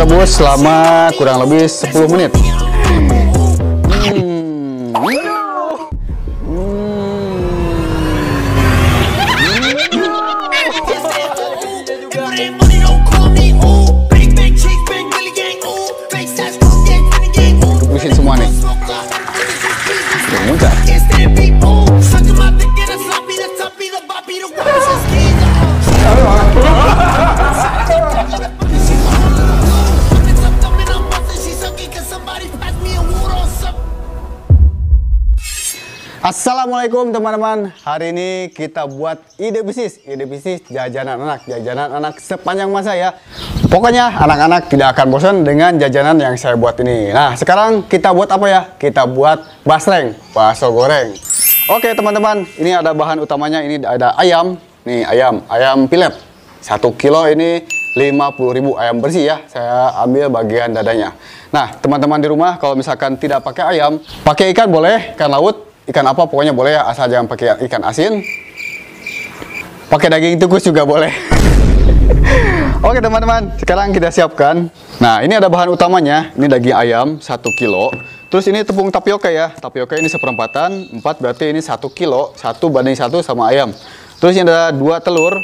kita rebus selama kurang lebih 10 menit. Rebusin semua nih. Muncul. Assalamualaikum teman-teman. Hari ini kita buat ide bisnis jajanan anak sepanjang masa ya. Pokoknya anak-anak tidak akan bosan dengan jajanan yang saya buat ini. Nah, sekarang kita buat apa ya? Kita buat basreng, bakso goreng. Oke teman-teman, ini ada bahan utamanya. Ini ada ayam. Nih ayam pilet 1 kilo ini 50.000 ayam bersih ya. Saya ambil bagian dadanya. Nah teman-teman di rumah kalau misalkan tidak pakai ayam, pakai ikan boleh, ikan laut, ikan apa pokoknya boleh ya, asal jangan pakai ikan asin. Pakai daging tikus juga boleh. Oke teman-teman, sekarang kita siapkan. Nah ini ada bahan utamanya. Ini daging ayam 1 kilo. Terus ini tepung tapioka ya. Tapioka ini seperempatan, 4 berarti ini 1 kilo. 1 banding 1 sama ayam. Terus ini ada 2 telur,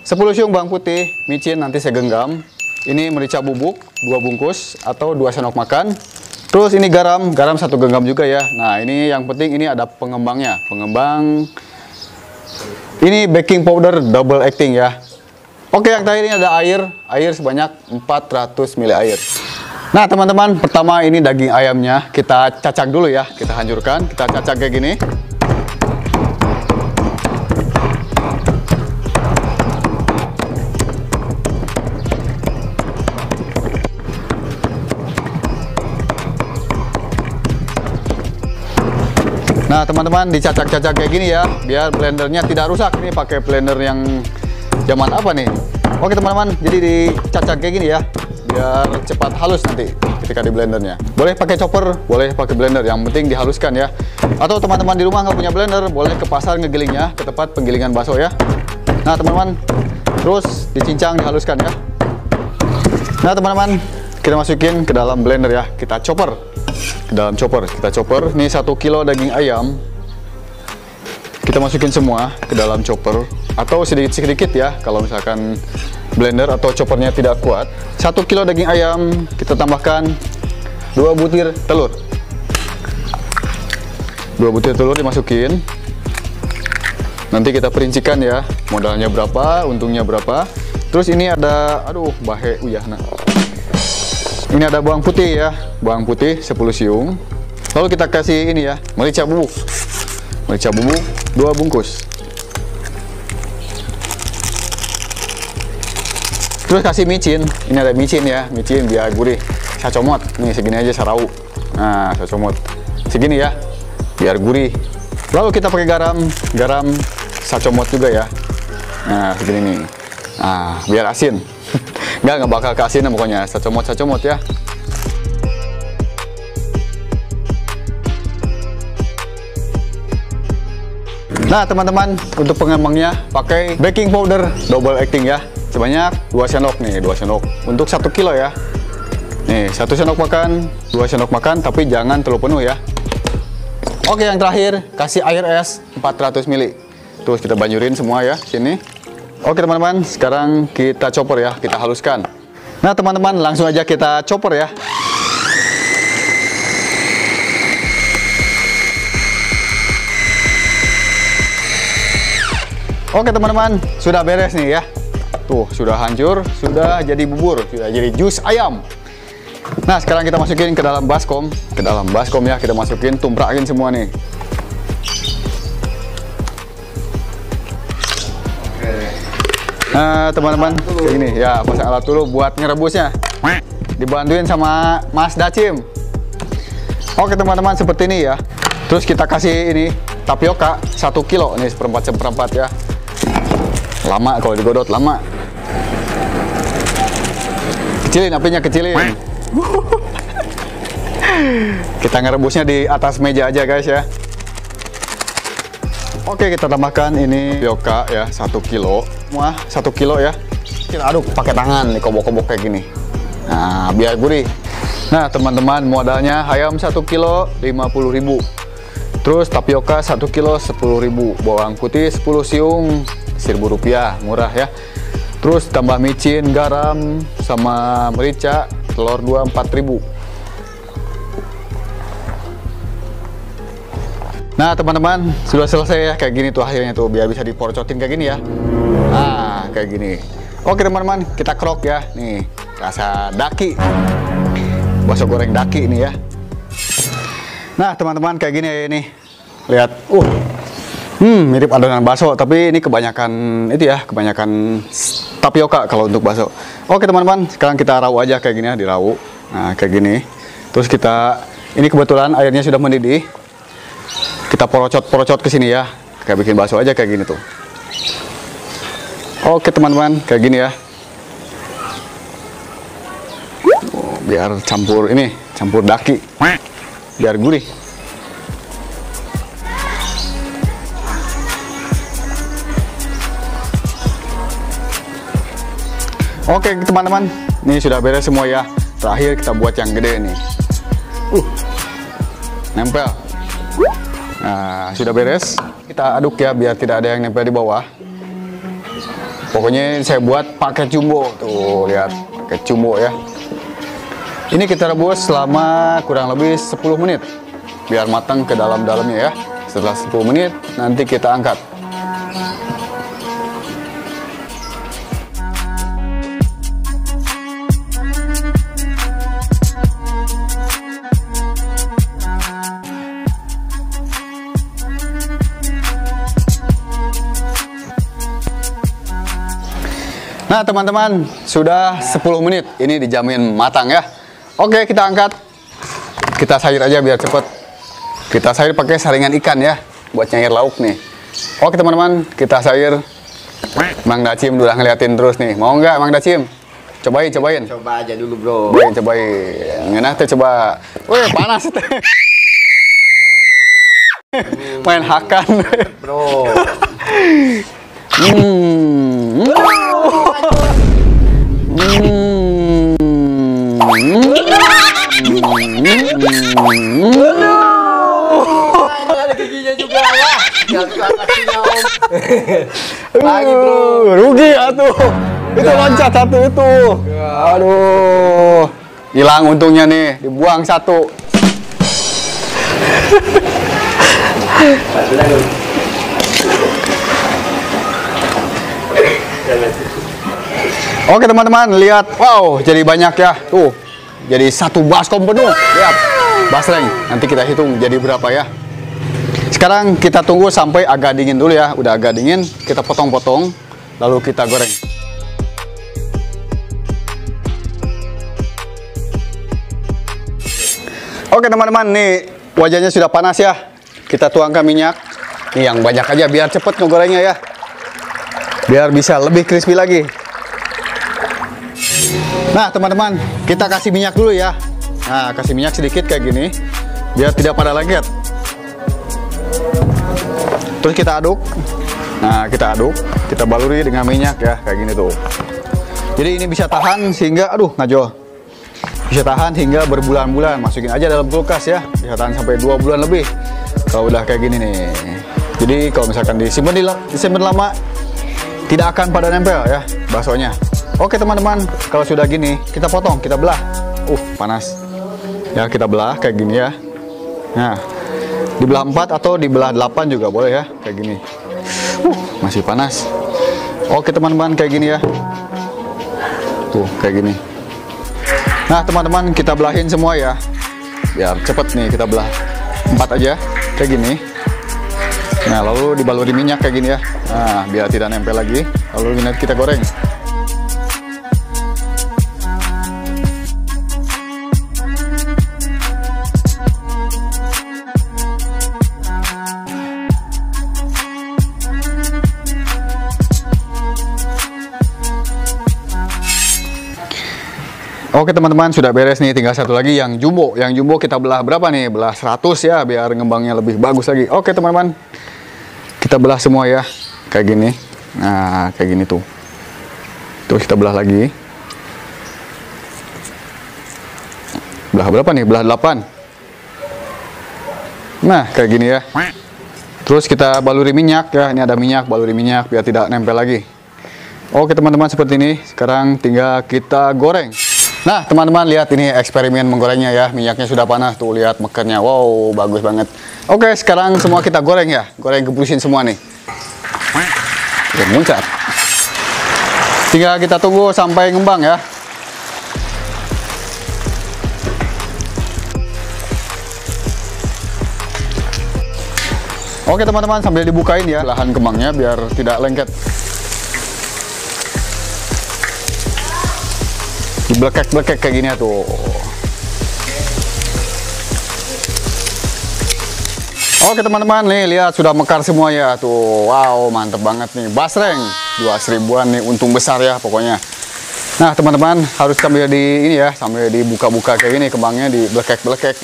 10 siung bawang putih, micin nanti saya genggam. Ini merica bubuk 2 bungkus atau 2 sendok makan. Terus ini garam 1 genggam juga ya. Nah ini yang penting ini ada pengembangnya. Pengembang ini baking powder double acting ya. Oke, yang terakhir ini ada air sebanyak 400 ml air. Nah teman-teman, pertama ini daging ayamnya kita cacak dulu ya. Kita hancurkan, kita cacak kayak gini. Nah teman-teman, dicacak-cacak kayak gini ya, biar blendernya tidak rusak. Ini pakai blender yang zaman apa nih? Oke teman-teman, jadi dicacak kayak gini ya, biar cepat halus nanti ketika di blendernya. Boleh pakai chopper, boleh pakai blender, yang penting dihaluskan ya. Atau teman-teman di rumah nggak punya blender, boleh ke pasar ngegilingnya, ke tempat penggilingan bakso ya. Nah teman-teman, terus dicincang, dihaluskan ya. Nah teman-teman, kita masukin ke dalam blender ya, kita chopper. Ke dalam chopper, kita chopper. Ini 1 kilo daging ayam. Kita masukin semua ke dalam chopper atau sedikit-sedikit ya kalau misalkan blender atau choppernya tidak kuat. 1 kilo daging ayam kita tambahkan 2 butir telur. 2 butir telur dimasukin. Nanti kita perincikan ya, modalnya berapa, untungnya berapa. Terus ini ada, aduh bahe uyah nah. Ini ada bawang putih ya, bawang putih 10 siung. Lalu kita kasih ini ya, merica bubuk. Merica bubuk 2 bungkus. Terus kasih micin. Ini ada micin ya, micin biar gurih. Saya comot. Nih segini aja sarau. Nah, saya comot. Segini ya, biar gurih. Lalu kita pakai garam saya comot juga ya. Nah, segini nih. Nah, biar asin. Nggak bakal ke asin pokoknya. Saya comot ya. Nah teman-teman, untuk pengembangnya pakai baking powder double acting ya, sebanyak 2 sendok nih, 2 sendok untuk 1 kilo ya. Nih 1 sendok makan, 2 sendok makan, tapi jangan terlalu penuh ya. Oke, yang terakhir kasih air es 400 ml. Terus kita banjurin semua ya sini. Oke teman-teman, sekarang kita chopper ya, kita haluskan. Nah teman-teman, langsung aja kita chopper ya. Oke teman-teman, sudah beres nih ya. Tuh, sudah hancur, sudah jadi bubur, sudah jadi jus ayam. Nah, sekarang kita masukin ke dalam baskom. Ke dalam baskom ya, kita masukin, tumprakin semua nih. Nah, teman-teman, kayak gini ya, pasang alat dulu buat ngerebusnya. Dibantuin sama Mas Dacim. Oke teman-teman, seperti ini ya. Terus kita kasih ini tapioka 1 kilo, nih seperempat ya. Lama kalau digodot, lama. Kecilin apinya, kecilin. Kita ngerebusnya di atas meja aja guys ya. Oke, kita tambahkan ini tapioka ya, 1 kilo. Wah, 1 kilo ya. Kita aduk pakai tangan nih, kobok-kobok kayak gini. Nah, biar gurih. Nah, teman-teman, modalnya ayam 1 kilo 50.000. Terus tapioka 1 kilo 10.000. Bawang putih 10 siung 1.000 rupiah, murah ya. Terus tambah micin, garam, sama merica, telur 2 4.000. Nah, teman-teman, sudah selesai ya, kayak gini tuh hasilnya tuh, biar bisa diporocotin kayak gini ya. Nah, kayak gini. Oke teman-teman, kita kerok ya. Nih, rasa daki. Bakso goreng daki ini ya. Nah, teman-teman, kayak gini ya ini. Lihat. Mirip adonan bakso, tapi ini kebanyakan itu ya, kebanyakan tapioka kalau untuk bakso. Oke teman-teman, sekarang kita rau aja kayak gini ya, dirau. Nah, kayak gini. Terus ini kebetulan airnya sudah mendidih. Kita porocot ke sini ya, kayak bikin bakso aja kayak gini tuh. Oke teman-teman, kayak gini ya. Biar campur daki, biar gurih. Oke teman-teman, ini sudah beres semua ya. Terakhir kita buat yang gede nih. Nempel. Nah, sudah beres. Kita aduk ya biar tidak ada yang nempel di bawah. Pokoknya saya buat pakai jumbo. Tuh, lihat, pakai jumbo ya. Ini kita rebus selama kurang lebih 10 menit. Biar matang ke dalam-dalamnya ya. Setelah 10 menit, nanti kita angkat. Nah teman-teman, sudah 10 menit, ini dijamin matang ya. Oke, kita angkat. Kita sayur aja biar cepet. Kita sayur pakai saringan ikan ya, buat nyair lauk nih. Oke teman-teman, kita sayur. Mang Dacim udah ngeliatin terus nih. Mau nggak Mang Dacim? Cobain. Coba aja dulu bro. Cobain. Ngenah teh coba. Wih, panas teh. Main hakan. Bro. Ada giginya juga ya. Lagi bro. Rugi atuh. Itu loncat satu itu. Aduh. Hilang untungnya nih, dibuang satu. Oke teman-teman, lihat. Wow, jadi banyak ya. Tuh, jadi satu baskom penuh. Lihat, basreng. Nanti kita hitung jadi berapa ya. Sekarang kita tunggu sampai agak dingin dulu ya. Udah agak dingin, kita potong-potong, lalu kita goreng. Oke teman-teman, nih wajahnya sudah panas ya. Kita tuangkan minyak. Nih yang banyak aja biar cepet ngegorengnya ya. Biar bisa lebih crispy lagi. Nah teman-teman, kita kasih minyak dulu ya. Nah, kasih minyak sedikit kayak gini, biar tidak pada lengket. Terus kita aduk. Nah, kita baluri dengan minyak ya, kayak gini tuh. Jadi ini bisa tahan sehingga, ngajol. Bisa tahan hingga berbulan-bulan. Masukin aja dalam kulkas ya, bisa tahan sampai 2 bulan lebih. Kalau udah kayak gini nih. Jadi kalau misalkan disimpan lama, tidak akan pada nempel ya baksonya. Oke teman-teman, kalau sudah gini, kita potong, kita belah. Panas. Ya, kita belah kayak gini ya. Nah, dibelah 4 atau dibelah 8 juga boleh ya, kayak gini. Masih panas. Oke teman-teman, kayak gini ya. Tuh, kayak gini. Nah teman-teman, kita belahin semua ya. Biar cepet nih, kita belah 4 aja, kayak gini. Nah, lalu dibaluri minyak kayak gini ya. Nah, biar tidak nempel lagi. Lalu ini kita goreng. Oke teman-teman, sudah beres nih, tinggal satu lagi yang jumbo. Yang jumbo kita belah berapa nih? Belah 100 ya, biar ngembangnya lebih bagus lagi. Oke teman-teman, kita belah semua ya, kayak gini. Nah, kayak gini tuh. Terus kita belah lagi. belah berapa nih? Belah 8. Nah, kayak gini ya. Terus kita baluri minyak ya. Ini ada minyak, baluri minyak biar tidak nempel lagi. Oke teman-teman, seperti ini. Sekarang tinggal kita goreng. Nah teman-teman, lihat ini eksperimen menggorengnya ya. Minyaknya sudah panas, tuh lihat mekarnya. Wow, bagus banget. Oke, sekarang semua kita goreng ya. Goreng gebusin semua nih. Oke, muncrat. Tinggal kita tunggu sampai ngembang ya. Oke teman-teman, sambil dibukain ya lahan kembangnya biar tidak lengket. Diblekek-blekek kayak gini ya tuh. Oke teman-teman, nih lihat sudah mekar semua ya tuh. Wow, mantep banget nih. Basreng 2.000-an nih, untung besar ya pokoknya. Nah teman-teman, harus sambil di ini ya, sambil dibuka-buka kayak gini kembangnya, diblekek-blekek.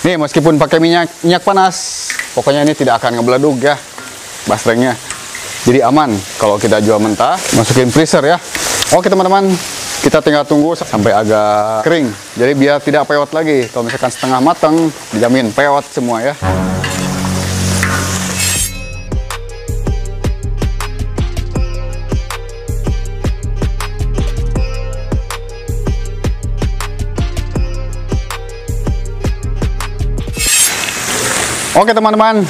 Nih meskipun pakai minyak panas, pokoknya ini tidak akan ngebeleduk ya basrengnya. Jadi aman kalau kita jual mentah, masukin freezer ya. Oke teman-teman, kita tinggal tunggu sampai agak kering. Jadi biar tidak peot lagi. Kalau misalkan setengah matang, dijamin peot semua ya. Oke teman-teman,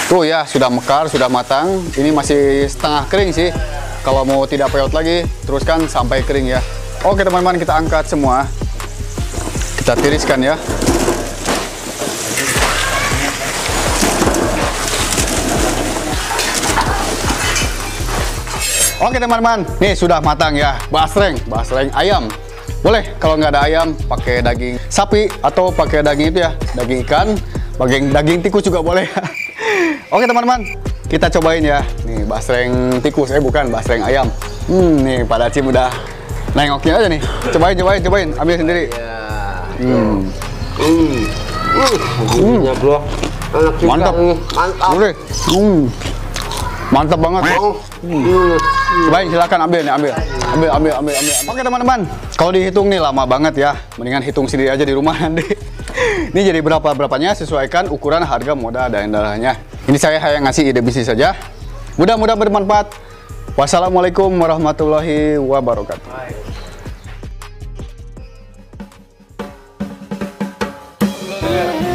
tuh ya sudah mekar, sudah matang. Ini masih setengah kering sih. Kalau mau tidak peot lagi, teruskan sampai kering ya. Oke teman-teman, kita angkat semua. Kita tiriskan ya. Oke teman-teman, nih sudah matang ya. Basreng ayam. Boleh kalau nggak ada ayam, pakai daging sapi atau pakai daging itu ya, daging ikan. Daging tikus juga boleh. Oke teman-teman, kita cobain ya. Nih basreng tikus, bukan basreng ayam. Nih Pak Dacim udah nengokin aja nih. Cobain, ambil sendiri. Bro. Mantap. Mantap. Mantap banget. Cobain, silakan ambil nih, ambil. Oke teman-teman, kalau dihitung nih lama banget ya. Mendingan hitung sendiri aja di rumah nanti. Ini jadi berapanya, sesuaikan ukuran, harga, modal, dan darahnya. Ini saya hanya ngasih ide bisnis saja. Mudah-mudahan bermanfaat. Wassalamualaikum warahmatullahi wabarakatuh.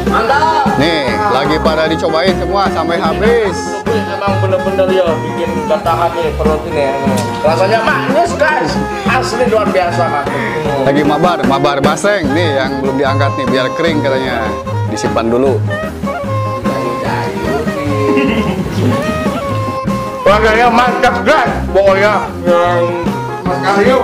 Mantap. Nih, lagi pada dicobain semua sampai habis. Emang bener-bener ya bikin ketahan nih perut ini. Rasanya manis guys, asli luar biasa mantap. Lagi mabar basreng nih yang belum diangkat nih biar kering katanya. Disimpan dulu. Rasanya mantap guys, pokoknya yang Mas Karyo